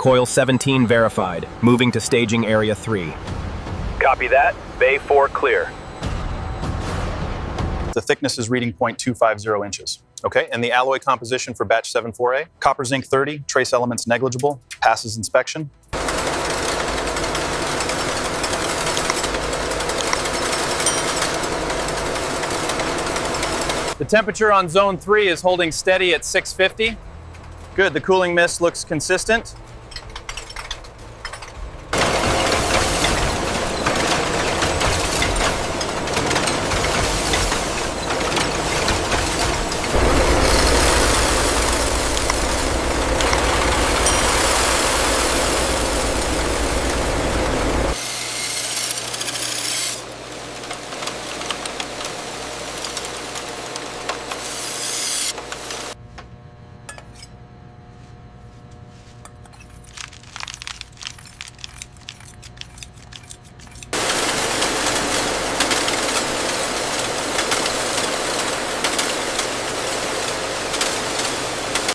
Coil 17 verified. Moving to staging area 3. Copy that. Bay 4 clear. The thickness is reading 0.250 inches. Okay, and the alloy composition for batch 74A, copper zinc 30, trace elements negligible, passes inspection. The temperature on zone 3 is holding steady at 650. Good, the cooling mist looks consistent.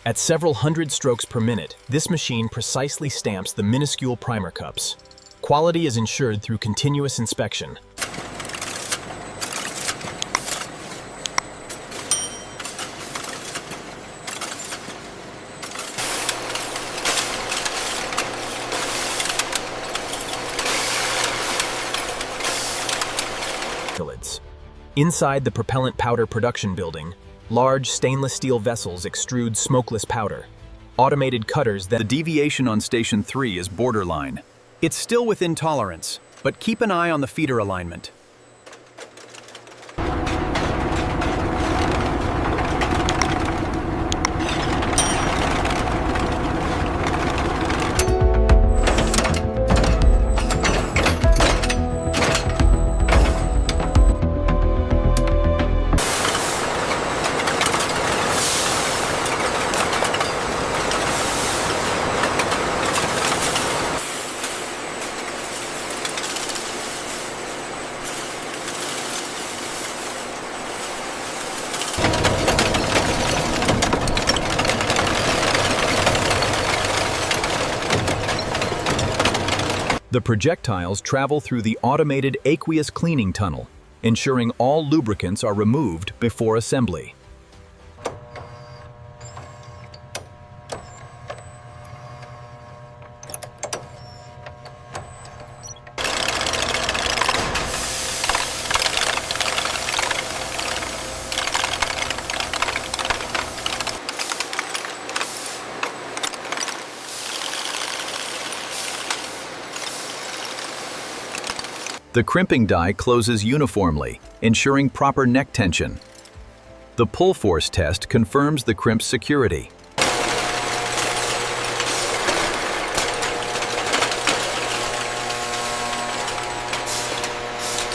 At several hundred strokes per minute, this machine precisely stamps the minuscule primer cups. Quality is ensured through continuous inspection. Inside the propellant powder production building, large stainless steel vessels extrude smokeless powder. Automated cutters that— The deviation on Station 3 is borderline. It's still within tolerance, but keep an eye on the feeder alignment. The projectiles travel through the automated aqueous cleaning tunnel, ensuring all lubricants are removed before assembly. The crimping die closes uniformly, ensuring proper neck tension. The pull force test confirms the crimp's security.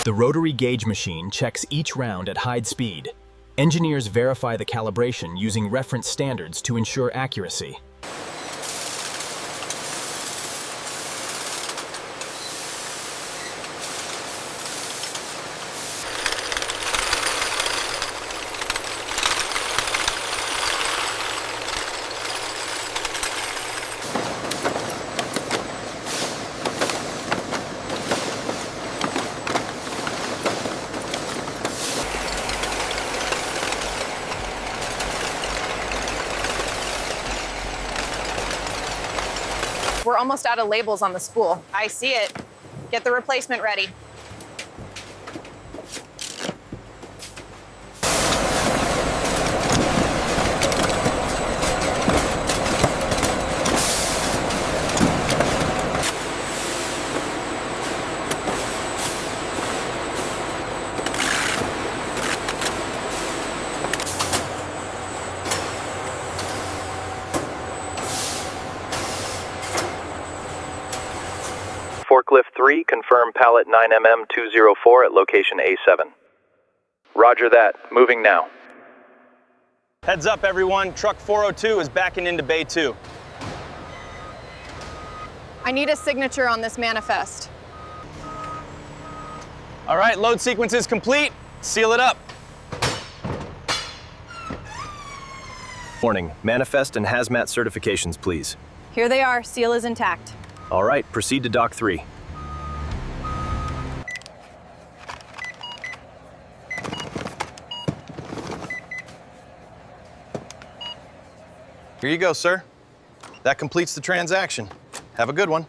The rotary gauge machine checks each round at high speed. Engineers verify the calibration using reference standards to ensure accuracy. We're almost out of labels on the spool. I see it. Get the replacement ready. Forklift 3, confirm pallet 9mm204 at location A7. Roger that. Moving now. Heads up, everyone. Truck 402 is backing into Bay 2. I need a signature on this manifest. All right, load sequence is complete. Seal it up. Warning, manifest and hazmat certifications, please. Here they are. Seal is intact. All right, proceed to dock 3. Here you go, sir. That completes the transaction. Have a good one.